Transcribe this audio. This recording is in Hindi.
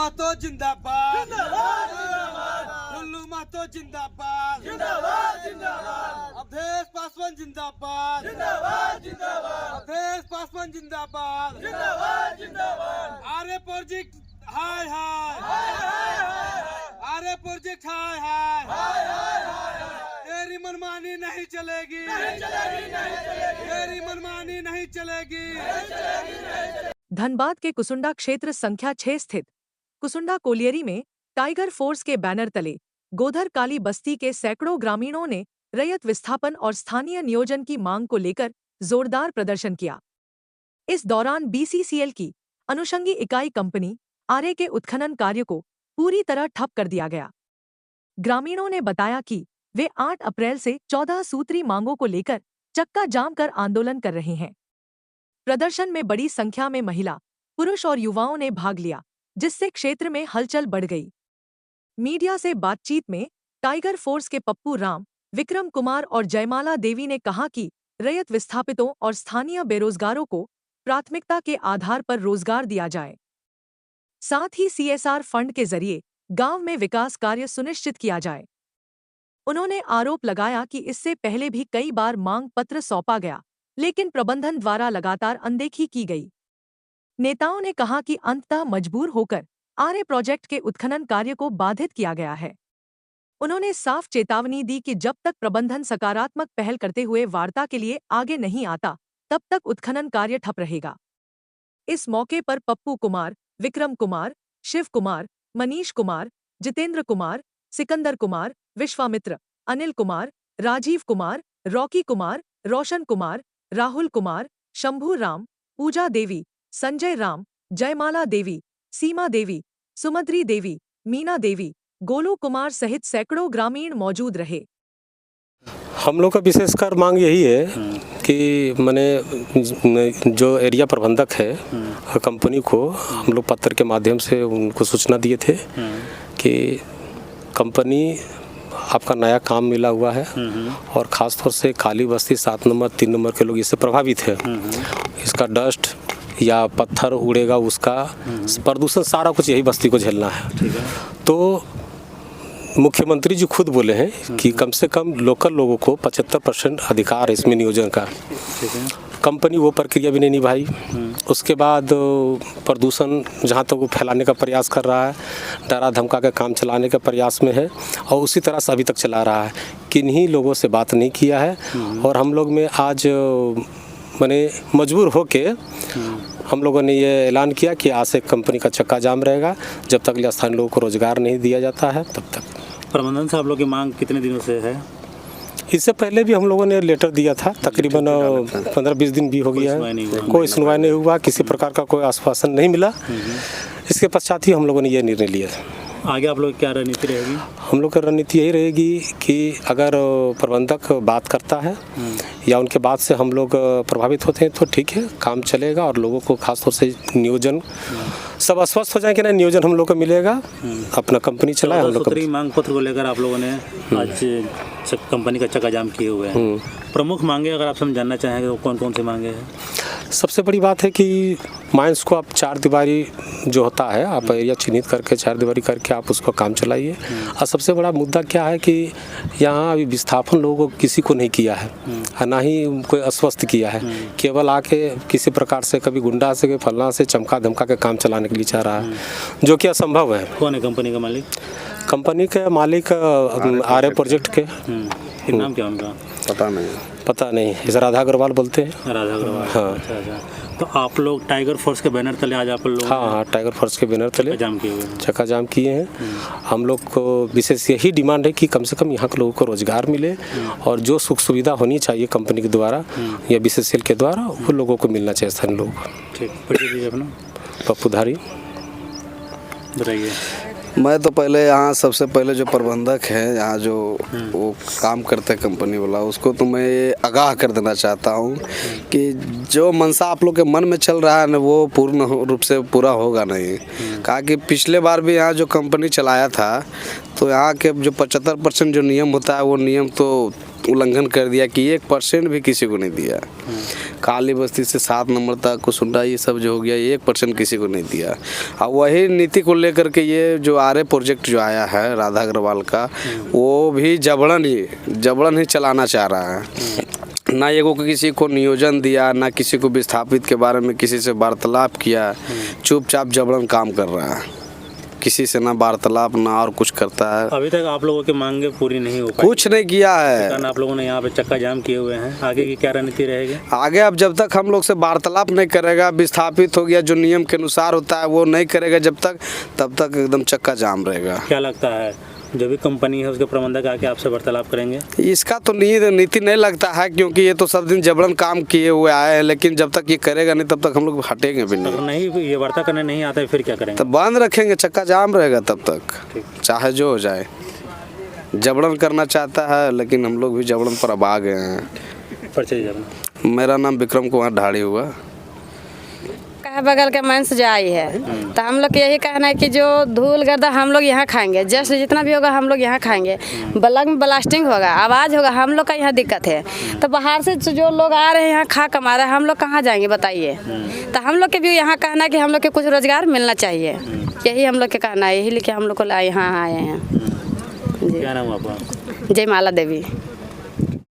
महतो जिंदाबाद, टुल्लू महतो जिंदाबाद, अवधेश पासवान जिंदाबाद, अवधेश पासवान जिंदाबाद, आर्य प्रोजेक्ट हाय हाय, आर्य प्रोजेक्ट हाय हाय, तेरी मनमानी नहीं चलेगी, तेरी मनमानी नहीं चलेगी। धनबाद के कुसुंडा क्षेत्र संख्या 6 स्थित कुसुंडा कोलियरी में टाइगर फोर्स के बैनर तले गोधर काली बस्ती के सैकड़ों ग्रामीणों ने रैयत विस्थापन और स्थानीय नियोजन की मांग को लेकर जोरदार प्रदर्शन किया। इस दौरान बीसीसीएल की अनुषंगी इकाई कंपनी आर्य के उत्खनन कार्य को पूरी तरह ठप कर दिया गया। ग्रामीणों ने बताया कि वे 8 अप्रैल से 14 सूत्री मांगों को लेकर चक्का जाम कर आंदोलन कर रहे हैं। प्रदर्शन में बड़ी संख्या में महिला, पुरुष और युवाओं ने भाग लिया, जिससे क्षेत्र में हलचल बढ़ गई। मीडिया से बातचीत में टाइगर फोर्स के पप्पू राम, विक्रम कुमार और जयमाला देवी ने कहा कि रैयत विस्थापितों और स्थानीय बेरोजगारों को प्राथमिकता के आधार पर रोजगार दिया जाए। साथ ही सीएसआर फंड के जरिए गांव में विकास कार्य सुनिश्चित किया जाए। उन्होंने आरोप लगाया कि इससे पहले भी कई बार मांग पत्र सौंपा गया, लेकिन प्रबंधन द्वारा लगातार अनदेखी की गई। नेताओं ने कहा कि अंततः मजबूर होकर आर्य प्रोजेक्ट के उत्खनन कार्य को बाधित किया गया है। उन्होंने साफ चेतावनी दी कि जब तक प्रबंधन सकारात्मक पहल करते हुए वार्ता के लिए आगे नहीं आता, तब तक उत्खनन कार्य ठप रहेगा। इस मौके पर पप्पू कुमार, विक्रम कुमार, शिव कुमार, मनीष कुमार, जितेंद्र कुमार, सिकंदर कुमार, विश्वामित्र, अनिल कुमार, राजीव कुमार, रॉकी कुमार, रोशन कुमार, राहुल कुमार, शंभू राम, पूजा देवी, संजय राम, जयमाला देवी, सीमा देवी, सुमद्री देवी, मीना देवी, गोलू कुमार सहित सैकड़ों ग्रामीण मौजूद रहे। हम लोग का विशेषकर मांग यही है कि मैंने जो एरिया प्रबंधक है कंपनी को हम लोग पत्र के माध्यम से उनको सूचना दिए थे कि कंपनी आपका नया काम मिला हुआ है और ख़ास तौर से काली बस्ती 7 नंबर 3 नंबर के लोग इससे प्रभावित है। इसका डस्ट या पत्थर उड़ेगा, उसका प्रदूषण सारा कुछ यही बस्ती को झेलना है। तो मुख्यमंत्री जी खुद बोले हैं कि कम से कम लोकल लोगों को 75% अधिकार है इसमें नियोजन का। कंपनी वो प्रक्रिया भी नहीं निभाई। उसके बाद प्रदूषण जहाँ तक वो फैलाने का प्रयास कर रहा है, डरा धमका के काम चलाने के प्रयास में है और उसी तरह से अभी तक चला रहा है। किन्हीं लोगों से बात नहीं किया है और हम लोग में आज मैंने मजबूर होके हम लोगों ने ये ऐलान किया कि आज से कंपनी का चक्का जाम रहेगा जब तक स्थानीय लोगों को रोजगार नहीं दिया जाता है तब तक। प्रबंधन से आप लोग की मांग कितने दिनों से है? इससे पहले भी हम लोगों ने लेटर दिया था, तकरीबन 15-20 दिन भी हो गया है, कोई सुनवाई नहीं हुआ, किसी प्रकार का कोई आश्वासन नहीं मिला। इसके पश्चात ही हम लोगों ने ये निर्णय लिया था। आगे आप लोग क्या रणनीति रहेगी? हम लोग की रणनीति यही रहेगी कि अगर प्रबंधक बात करता है या उनके बात से हम लोग प्रभावित होते हैं तो ठीक है, काम चलेगा और लोगों को खासतौर से नियोजन सब आश्वस्त हो जाएंगे ना, नियोजन हम लोग को मिलेगा, अपना कंपनी चलाए। हम लोग मांग पत्र को लेकर आप लोगों ने आज कंपनी का चक्का जाम किए हुए हैं। प्रमुख मांगे अगर आप जानना चाहेंगे तो कौन कौन सी मांगे हैं? सबसे बड़ी बात है कि माइंस को आप 4 दीवारी जो होता है, आप एरिया चिन्हित करके 4 दीवारी करके आप उसको काम चलाइए। और सबसे बड़ा मुद्दा क्या है कि यहाँ अभी विस्थापन लोगों को किसी को नहीं किया है, ना ही कोई अस्वस्थ किया है, केवल आके किसी प्रकार से कभी गुंडा से फलना से चमका धमका के काम चलाने के लिए चाह रहा है, जो कि असंभव है। कौन है कंपनी का मालिक? कंपनी के मालिक आर्य प्रोजेक्ट के नाम क्या उनका? पता नहीं, इसे राधा अग्रवाल बोलते हैं। राधा अग्रवाल, हाँ। अच्छा। तो आप लोग टाइगर फोर्स के बैनर तले आज आप लोग? हाँ, टाइगर फोर्स के बैनर तले चक्का जाम किए हैं। हम लोग को विशेष यही डिमांड है कि कम से कम यहाँ के लोगों को रोजगार मिले और जो सुख सुविधा होनी चाहिए कंपनी के द्वारा या बीसीसीएल के द्वारा वो लोगों को मिलना चाहिए स्थानीय लोगों को। ठीक, अपना पप्पू धारी बताइए। मैं तो पहले यहाँ सबसे पहले जो प्रबंधक है यहाँ जो वो काम करते हैं कंपनी वाला, उसको तो मैं ये आगाह कर देना चाहता हूँ कि जो मनसा आप लोग के मन में चल रहा है ना वो पूर्ण रूप से पूरा होगा नहीं। कहा कि पिछले बार भी यहाँ जो कंपनी चलाया था तो यहाँ के जो 75% जो नियम होता है वो नियम तो उल्लंघन कर दिया कि 1% भी किसी को नहीं दिया। काली बस्ती से 7 नंबर तक कुसुंडा ये सब जो हो गया 1% किसी को नहीं दिया। अब वही नीति को लेकर के ये जो आरए प्रोजेक्ट जो आया है राधा अग्रवाल का, वो भी जबरन ही चलाना चाह रहा है। ना एगो को किसी को नियोजन दिया, ना किसी को विस्थापित के बारे में किसी से वार्तालाप किया, चुपचाप जबरन काम कर रहा है, किसी से ना वार्तालाप ना और कुछ करता है। अभी तक आप लोगों की मांगे पूरी नहीं हो पाई, कुछ नहीं किया है। कारण आप लोगों ने यहाँ पे चक्का जाम किए हुए हैं, आगे की क्या रणनीति रहेगी? आगे अब जब तक हम लोग से वार्तालाप नहीं करेगा, विस्थापित हो गया जो नियम के अनुसार होता है वो नहीं करेगा जब तक, तब तक एकदम चक्का जाम रहेगा। क्या लगता है जो भी कंपनी है उसके प्रबंधक आके आपसे वार्तालाप करेंगे? इसका तो नीति नहीं लगता है, क्योंकि ये तो सब दिन जबरन काम किए हुए आए हैं, लेकिन जब तक ये करेगा नहीं तब तक हम लोग हटेंगे भी अगर नहीं। नहीं ये वार्ता करने नहीं आता है फिर क्या करेंगे? तब बंद रखेंगे, चक्का जाम रहेगा तब तक, चाहे जो हो जाए। जबरन करना चाहता है लेकिन हम लोग भी जबरन पर अब आ गए हैं। परिचय जाना। मेरा नाम विक्रम कुमार ढाड़ी हुआ। बगल के मन से जो आई है तो हम लोग का यही कहना है कि जो धूल गर्दा हम लोग यहाँ खाएंगे, जस्ट जितना भी होगा हम लोग यहाँ खाएंगे। बलग में ब्लास्टिंग होगा, आवाज़ होगा, हम लोग का यहाँ दिक्कत है। तो बाहर से जो लोग आ रहे हैं यहाँ खा कमा रहे हैं, हम लोग कहाँ जाएंगे बताइए? तो हम लोग के भी यहाँ कहना है कि हम लोग के कुछ रोजगार मिलना चाहिए, यही हम लोग के कहना है। यही लेके हम लोग को यहाँ आए हैं। क्या नाम आपका? जयमाला देवी।